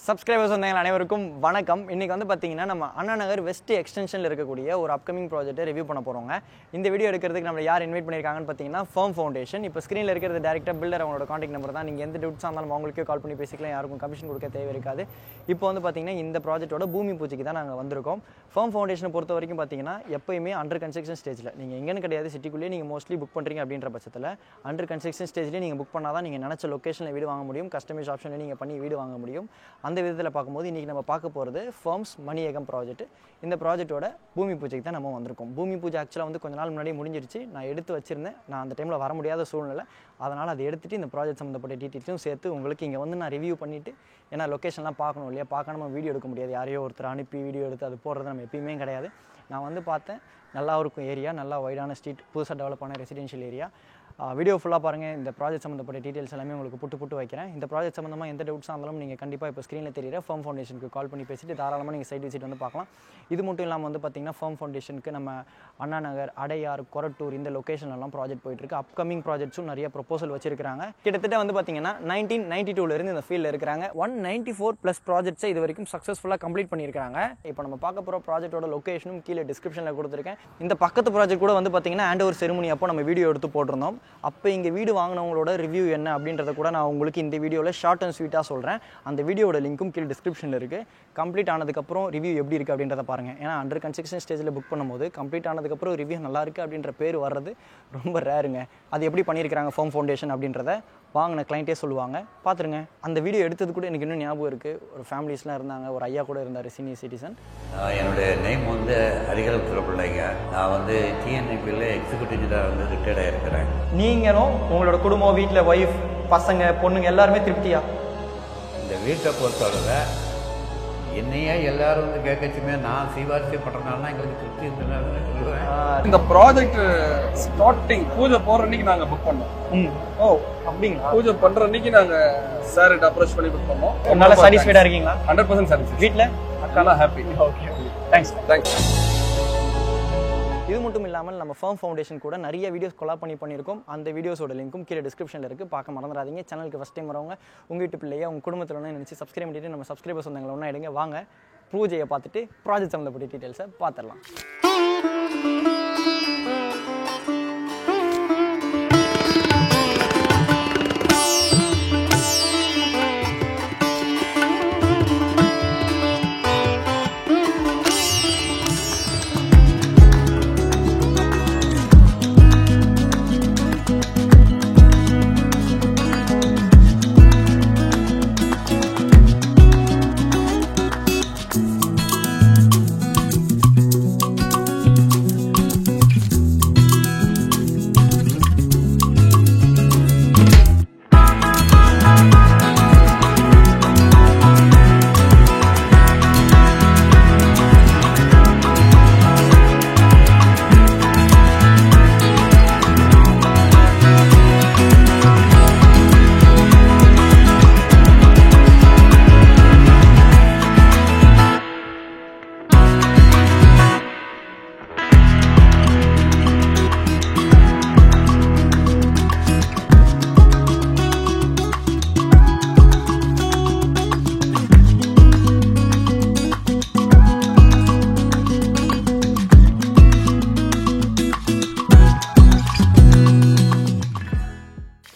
Subscribers வந்தவங்க அனைவருக்கும் வணக்கம். இன்றைக்கி வந்து பார்த்திங்கன்னா நம்ம அண்ணா நகர் வெஸ்ட் எக்ஸ்டென்ஷனில் இருக்கக்கூடிய ஒரு அப்கமிங் ப்ராஜெக்ட்டை ரிவ்யூ பண்ண போகிறோங்க. இந்த வீடியோ எடுக்கிறதுக்கு நம்ம யார் இன்வைட் பண்ணியிருக்காங்கன்னு பார்த்தீங்கன்னா ஃபர்ம் ஃபவுண்டேஷன். இப்போ ஸ்க்ரீனில் இருக்கிறது டேரெக்டாக பில்டர் அவங்களோட காண்டாக்ட் நம்பர் தான். நீங்கள் எந்த டவுட்ஸாக இருந்தாலும் அவங்களுக்கே கால் பண்ணி பேசிக்கலாம், யாருக்கும் கமிஷன் கொடுக்க தேவை இருக்காது. இப்போ வந்து பார்த்திங்கன்னா இந்த ப்ராஜெக்ட்டோட பூமி பூஜைக்கு தான் நாங்கள் வந்திருக்கோம். ஃபர்ம் ஃபவுண்டேஷனை பொறுத்த வரைக்கும் பார்த்திங்கன்னா எப்போயுமே அண்டர் கன்ஸ்ட்ரக்ஷன் ஸ்டேஜில் நீங்கள் எங்கேன்னு கிடையாது, சிட்டிக்குள்ளேயே நீங்கள் மோஸ்ட்லி புக் பண்ணுறீங்க அப்படின்ற பட்சத்தில் அண்டர் கன்ஸ்ட்ரக்ஷன் ஸ்டேஜ்லேயே நீங்கள் புக் பண்ணால் தான் நீங்கள் நினச்ச லொக்கேஷனில் வீடு வாங்க முடியும், கஸ்டமைஸ் ஆப்ஷனில் நீங்கள் பண்ணி வீடு வாங்க முடியும். அந்த விதத்தில் பார்க்கும்போது இன்றைக்கி நம்ம பார்க்க போகிறது ஃபர்ம்ஸ் மணியகம் ப்ராஜெக்ட். இந்த ப்ராஜெக்ட்டோட பூமி பூஜைக்கு தான் நம்ம வந்திருக்கோம். பூமி பூஜை ஆக்சுவலாக வந்து கொஞ்ச நாள் முன்னாடியே முடிஞ்சிருச்சு. நான் எடுத்து வச்சிருந்தேன், நான் அந்த டைமில் வர முடியாத சூழ்நிலை. அதனால் அதை எடுத்துகிட்டு இந்த ப்ராஜெக்ட் சம்மந்தப்பட்ட டீட்டெயில்ஸும் சேர்த்து உங்களுக்கு இங்கே வந்து நான் ரிவ்யூ பண்ணிவிட்டு, ஏன்னா லொக்கேஷன்லாம் பார்க்கணும் இல்லையா, பார்க்காம வீடியோ எடுக்க முடியாது. யாரையோ ஒருத்தர் அனுப்பி வீடியோ எடுத்து அது போடுறது நம்ம எப்பயுமே கிடையாது. நான் வந்து பார்த்தேன், நல்லா இருக்கும் ஏரியா, நல்லா வைடான ஸ்ட்ரீட், புதுசாக டெவலப் ஆன ரெசிடென்ஷியல் ஏரியா. வீடியோ ஃபுல்லாக பாருங்கள். இந்த ப்ராஜெக்ட் சம்மந்தப்பட்ட டீட்டெயில்ஸ் எல்லாமே உங்களுக்கு புட்டு வைக்கிறேன். இந்த ப்ராஜெக்ட் சம்மந்தமாக எந்த டவுட்ஸாக இருந்தாலும் நீங்கள் கண்டிப்பாக இப்போ ஸ்க்ரீனில் தெரியுற ஃபர்ம் ஃபவுண்டேஷனுக்கு கால் பண்ணி பேசிட்டு தாராளமாக நீங்கள் சைட் விசிட் வந்து பார்க்கலாம். இது மட்டும் இல்லாமல் வந்து பார்த்திங்கன்னா ஃபர்ம் ஃபவுண்டேஷனுக்கு நம்ம அண்ணா நகர், அடையார், கொரட்டூர் இந்த லொக்கேஷன்லாம் ப்ராஜெக்ட் போயிட்டுருக்கு. அப்கமிங் ப்ராஜெக்ட்ஸும் நிறைய ப்ரொபோசல் வச்சிருக்காங்க. கிட்டத்தட்ட வந்து பார்த்திங்கன்னா 1992 இந்த ஃபீல்டில் இருக்கிறாங்க. 194+ ப்ராஜெக்ட்ஸை இது வரைக்கும் சக்ஸஸ்ஃபுல்லாக கம்ப்ளீட் பண்ணியிருக்காங்க. இப்போ நம்ம பார்க்க போகிற ப்ராஜெக்ட்டோட லொக்கேஷனும் கீழே டிஸ்கிரிப்ஷனில் கொடுத்துருக்கேன். இந்த பக்கத்து ப்ராஜெக்ட் கூட வந்து பார்த்திங்கன்னா ஹேண்ட் ஓவர் செரிமனி அப்போ நம்ம வீடியோ எடுத்து போட்டிருந்தோம். அப்போ இங்கே வீடு வாங்கினவங்களோட ரிவ்யூ என்ன அப்படின்றத கூட நான் உங்களுக்கு இந்த வீடியோவில் ஷார்ட் அண்ட் ஸ்வீட்டாக சொல்கிறேன். அந்த வீடியோட லிங்க்கும் கீழே டிஸ்கிரிப்ஷனில் இருக்குது. கம்ப்ளீட் ஆனதுக்கப்புறம் ரிவ்யூ எப்படி இருக்குது அப்படின்றத பாருங்கள். ஏன்னா அண்டர் கன்ஸ்ட்ரக்ஷன் ஸ்டேஜில் புக் பண்ணும்போது கம்ப்ளீட் ஆனதுக்கப்புறம் ரிவ்யூ நல்லா இருக்குது அப்படின்ற பேர் வர்றது ரொம்ப ரேருங்க. அது எப்படி பண்ணியிருக்கிறாங்க ஃபர்ம் ஃபவுண்டேஷன் அப்படின்றத வாங்கின கிளைண்ட்டே சொல்லுவாங்க, பார்த்துருங்க. அந்த வீடியோ எடுத்தது கூட எனக்கு இன்னும் ஞாபகம் இருக்குது. ஒரு ஃபேமிலிஸ்லாம் இருந்தாங்க, ஒரு ஐயா கூட இருந்தார், சீனியர் சிட்டிசன். என்னுடைய நேம் வந்து ஹரிகர பிள்ளைங்க. நான் வந்து டிஎன்இபியில் எக்ஸிக்யூட்டிவ் இன்ஜினியராக வந்து ரிட்டையர்ட் ஆகிருக்கிறேன். நீங்களும் உங்களோட குடும்பம், வீட்டில் ஒய்ஃப், பசங்க, பொண்ணுங்க எல்லாருமே திருப்தியா? இந்த வீட்டை பொறுத்தவரை என்னையே எல்லாரும் வந்து கேட்கச்சுமே நான் சிவாரிசி பண்ணுறதுனால எங்களுக்கு திருப்தி இருந்ததுன்னு சொல்லுவேன். இந்த ப்ராஜெக்ட் ஸ்டார்டிங் பூஜை போகிற அன்னைக்கு நாங்கள் புக் பண்ணோம். ஓ அப்படிங்களா? பூஜை பண்ணுற அன்னைக்கு நாங்கள் சார்கிட்ட அப்ரோச் பண்ணி புக் பண்ணோம். நல்லா சாட்டிஸ்ஃபைடாக இருக்கீங்களா? 100% சாட்டிஸ்ஃபை. வீட்டில் அக்காலாம் ஹாப்பி. Okay, thanks. இது மட்டும் இல்லாமல் நம்ம ஃபர்ம் ஃபவுண்டேஷன் கூட நிறைய வீடியோஸ் கொலாப் பண்ணியிருக்கோம். அந்த வீடியோஸோட லிங்க்கும் கீழே டிஸ்கிரிப்ஷனில் இருக்குது, பார்க்க மறந்துடாதீங்க. சேனலுக்கு ஃபஸ்ட் டைம் வரவங்க உங்கள் வீட்டு பிள்ளையா உங்கள் குடும்பத்தில் ஒன்று நினச்சி சப்ஸ்கிரைப் பண்ணிவிட்டு நம்ம சப்ஸ்கிரைபர்ஸ் வந்தவங்களை ஒன்றா எடுங்க. வாங்க பூஜையை பார்த்துட்டு ப்ராஜெக்ட் சம்மந்தப்பட்ட டீட்டெயில்ஸை பார்த்துடலாம்.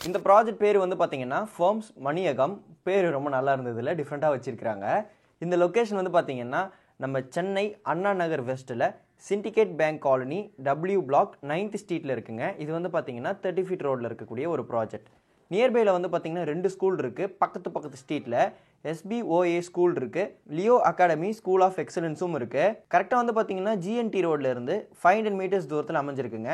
இந்த ப்ராஜெக்ட் பேர் வந்து பார்த்தீங்கன்னா ஃபர்ம்ஸ் மணியகம். பேர் ரொம்ப நல்லா இருந்ததில்ல, டிஃப்ரெண்ட்டாக வச்சுருக்கிறாங்க. இந்த லொக்கேஷன் வந்து பார்த்தீங்கன்னா நம்ம சென்னை அண்ணா நகர் வெஸ்ட்டில் syndicate bank colony W block 9th ஸ்ட்ரீட்டில் இருக்குங்க. இது வந்து பார்த்தீங்கன்னா 30 feet ரோடில் இருக்கக்கூடிய ஒரு ப்ராஜெக்ட். நியர்பையில் வந்து பார்த்தீங்கன்னா 2 ஸ்கூல் இருக்குது. பக்கத்து ஸ்ட்ரீட்டில் SBOA ஸ்கூல் இருக்குது, லியோ அகாடமி ஸ்கூல் ஆஃப் எக்ஸலன்ஸும் இருக்குது. கரெக்டாக வந்து பார்த்தீங்கன்னா GNT ரோட்லேருந்து 500 meters தூரத்தில் அமைஞ்சிருக்குங்க.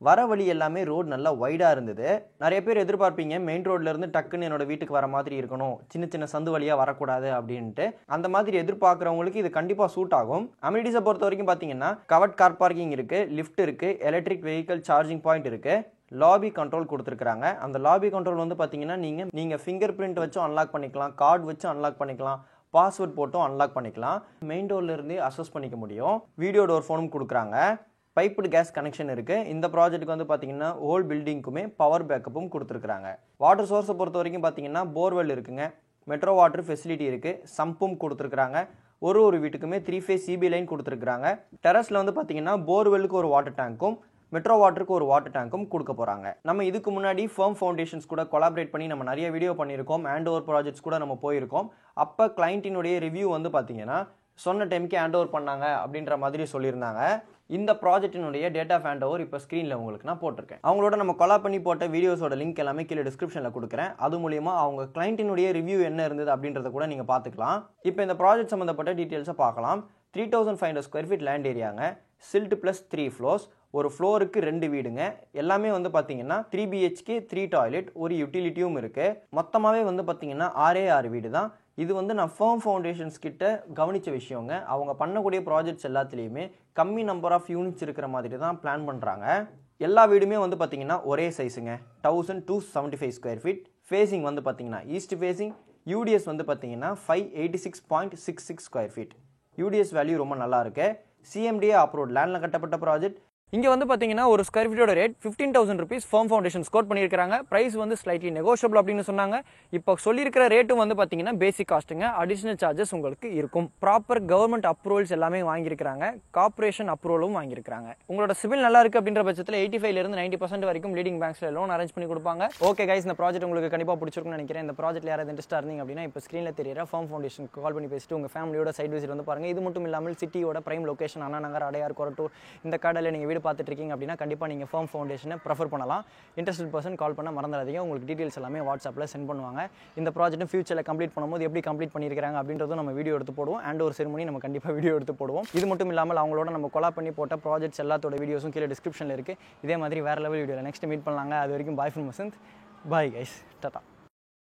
வர வழி எல்லாமே ரோடு நல்லா வைடாக இருந்தது. நிறைய பேர் எதிர்பார்ப்பீங்க மெயின் ரோட்லேருந்து டக்குன்னு என்னோட வீட்டுக்கு வர மாதிரி இருக்கணும், சின்ன சந்து வழியாக வரக்கூடாது அப்படின்ட்டு. அந்த மாதிரி எதிர்பார்க்குறவங்களுக்கு இது கண்டிப்பாக சூட் ஆகும். அமினிட்டிஸை பொறுத்த வரைக்கும் பார்த்தீங்கன்னா கவர்ட் கார் பார்க்கிங் இருக்குது, லிஃப்ட் இருக்குது, எலக்ட்ரிக் வெஹிக்கிள் சார்ஜிங் பாயிண்ட் இருக்குது, லாபி கண்ட்ரோல் கொடுத்துருக்காங்க. அந்த லாபி கண்ட்ரோல் வந்து பார்த்தீங்கன்னா நீங்கள் ஃபிங்கர் பிரிண்ட் வச்சும் அன்லாக் பண்ணிக்கலாம், கார்டு வச்சு அன்லாக் பண்ணிக்கலாம், பாஸ்வேர்ட் போட்டும் அன்லாக் பண்ணிக்கலாம். மெயின் டோர்லேருந்து அக்சஸ் பண்ணிக்க முடியும். வீடியோ டோர் ஃபோனும் கொடுக்குறாங்க. பைப்டு கேஸ் கனெக்ஷன் இருக்குது. இந்த ப்ராஜெக்ட்டுக்கு வந்து பார்த்தீங்கன்னா ஹோல் பில்டிங்க்குமே பவர் பேக்கப்பும் கொடுத்துருக்குறாங்க. வாட்டர் சோர்ஸை பொறுத்த வரைக்கும் பார்த்தீங்கன்னா போர்வெல் இருக்குங்க. மெட்ரோ வாட்டர் ஃபெசிலிட்டி இருக்குது, சம்பும் கொடுத்துருக்குறாங்க. ஒரு வீட்டுக்குமே 3 ஃபேஸ் சிபி லைன் கொடுத்துருக்குறாங்க. டெரஸில் வந்து பார்த்தீங்கன்னா போர்வெல்லுக்கு ஒரு வாட்டர் டேங்க்கும் மெட்ரோ வாட்டருக்கு ஒரு வாட்டர் டேங்க்கும் கொடுக்க போகிறாங்க. நம்ம இதுக்கு முன்னாடி ஃபர்ம் ஃபவுண்டேஷன்ஸ் கூட கொலாபரேட் பண்ணி நம்ம நிறைய வீடியோ பண்ணியிருக்கோம். ஹேண்ட் ஓவர் ப்ராஜெக்ட்ஸ் கூட நம்ம போயிருக்கோம். அப்போ கிளைண்ட்டினுடைய ரிவ்யூ வந்து பார்த்தீங்கன்னா சொன்ன டைமுக்கு ஹேண்ட் ஓவர் பண்ணாங்க அப்படின்ற மாதிரி சொல்லியிருந்தாங்க. இந்த ப்ராஜெக்டினுடைய டேட் ஆஃப் ஹேண்ட் ஓவர் இப்போ ஸ்க்ரீனில் உங்களுக்கு நான் போட்டிருக்கேன். அவங்களோட நம்ம கொலாப் பண்ணி போட்ட வீடியோஸோட லிங்க் எல்லாமே கீழே டிஸ்கிரிப்ஷனில் கொடுக்குறேன். அது மூலியமா அவங்க கிளைண்ட்டினுடைய ரிவ்யூ என்ன இருந்தது அப்படின்றத கூட நீங்கள் பார்த்துக்கலாம். இப்போ இந்த ப்ராஜெக்ட் சம்மந்தப்பட்ட டீட்டெயில்ஸை பார்க்கலாம். 3500 ஸ்கொயர் ஃபீட் லேண்ட் ஏரியாங்க, சில்ட் ப்ளஸ் 3 ஃப்ளோர்ஸ், ஒரு ஃப்ளோருக்கு 2 வீடுங்க. எல்லாமே வந்து பார்த்தீங்கன்னா 3 BHK 3 டாய்லெட், ஒரு யூட்டிலிட்டியும் இருக்குது. மொத்தமாகவே வந்து பார்த்தீங்கன்னா 6 வீடு தான். இது வந்து நான் ஃபர்ம் ஃபவுண்டேஷன்ஸ் கிட்ட கவனித்த விஷயங்க. அவங்க பண்ணக்கூடிய ப்ராஜெக்ட்ஸ் எல்லாத்துலேயுமே கம்மி நம்பர் ஆஃப் யூனிட்ஸ் இருக்கிற மாதிரி தான் பிளான் பண்ணுறாங்க. எல்லா வீடுமே வந்து பார்த்தீங்கன்னா ஒரே சைஸுங்க, 1275 ஸ்கொயர் ஃபீட். ஃபேஸிங் வந்து பார்த்தீங்கன்னா ஈஸ்ட் ஃபேஸிங். யூடிஎஸ் வந்து பார்த்தீங்கன்னா 586.66 ஸ்கொயர் ஃபீட். யூடிஎஸ் வேல்யூ ரொம்ப நல்லா இருக்கு. CMDA அப்ரூவ்ட் லேண்டில் கட்டப்பட்ட ப்ராஜெக்ட். இங்கே வந்து பார்த்தீங்கன்னா ஒரு ஸ்கொயர் ஃபீட்டோட rate 15,000 rupees firm foundation score பண்ணியிருக்காங்க. ப்ரைஸ் வந்து ஸ்லைட்லி நெகோஷியபிள் அப்படின்னு சொன்னாங்க. இப்போ சொல்லியிருக்கிற ரேட்டும் வந்து பார்த்தீங்கன்னா பேசிக் காஸ்ட்டுங்க, அடிஷனல் சார்ஜஸ் உங்களுக்கு இருக்கும். ப்ராப்பர் கவர்மெண்ட் அப்ரூவல்ஸ் எல்லாமே வாங்கியிருக்காங்க, கார்பரேஷன் அப்ரூவலும் வாங்கியிருக்காங்க. உங்களோட சிவில் நல்லா இருக்கு அப்படின்ற பட்சத்தில் 85% 90% வரைக்கும் லீடிங் பேங்க்ஸில் லோன் அரேஞ்ச் பண்ணி கொடுப்பாங்க. ஓகே கைஸ், இந்த ப்ராஜெக்ட் உங்களுக்கு கண்டிப்பாக பிடிச்சிருக்குன்னு நினைக்கிறேன். இந்த ப்ராஜெக்ட்ல யாராவது இன்ட்ரெஸ்ட்டாக இருந்தீங்க அப்படின்னா இப்போ ஸ்க்ரீனில் தெரியுற ஃபர்ம் ஃபவுண்டேஷன் கால் பண்ணி பேசிட்டு உங்கள் ஃபேமிலியோட சைட் விசிட் வந்து பாருங்கள். இது மட்டும் இல்லாமல் சிட்டியோட பிரைம் லொகேஷன் அண்ணா நகர், அடையார், கொரட்டூர் இந்த கடையில் நீங்கள் வீடு பார்த்துட்டு இருக்கீங்க அப்படின்னா கண்டிப்பாக நீங்கள் ஃபர்ம் ஃபவுண்டேஷனை ப்ரிஃபர் பண்ணலாம். இன்ட்ரெஸ்டட் பர்சன் கால் பண்ண மறந்துடாதீங்க. உங்களுக்கு டீட்டெயில்ஸ் எல்லாமே வாட்ஸ்அப்பில் சென்ட் பண்ணுவாங்க. இந்த ப்ராஜெக்ட்டும் ஃபியூச்சரில் கம்ப்ளீட் பண்ணும்போது எப்படி கம்ப்ளீட் பண்ணியிருக்காங்க அப்படின்றதும் நம்ம வீடியோ எடுத்து போடுவோம். அண்ட் ஒரு செரிமனி நம்ம கண்டிப்பாக வீடியோ எடுத்து போடுவோம். இது மட்டும் இல்லாமல் அவங்களோட நம்ம கொலாப் பண்ணி போட்ட ப்ராஜெக்ட்ஸ் எல்லாத்தோட வீடியோஸும் கீழே டிஸ்கிரிப்ஷனில் இருக்குது. இதே மாதிரி வேறு லெவல் வீடியோவில் நெக்ஸ்ட் மீட் பண்ணலாங்க. அது வரைக்கும் bye from Vasanth. Bye guys, Tata.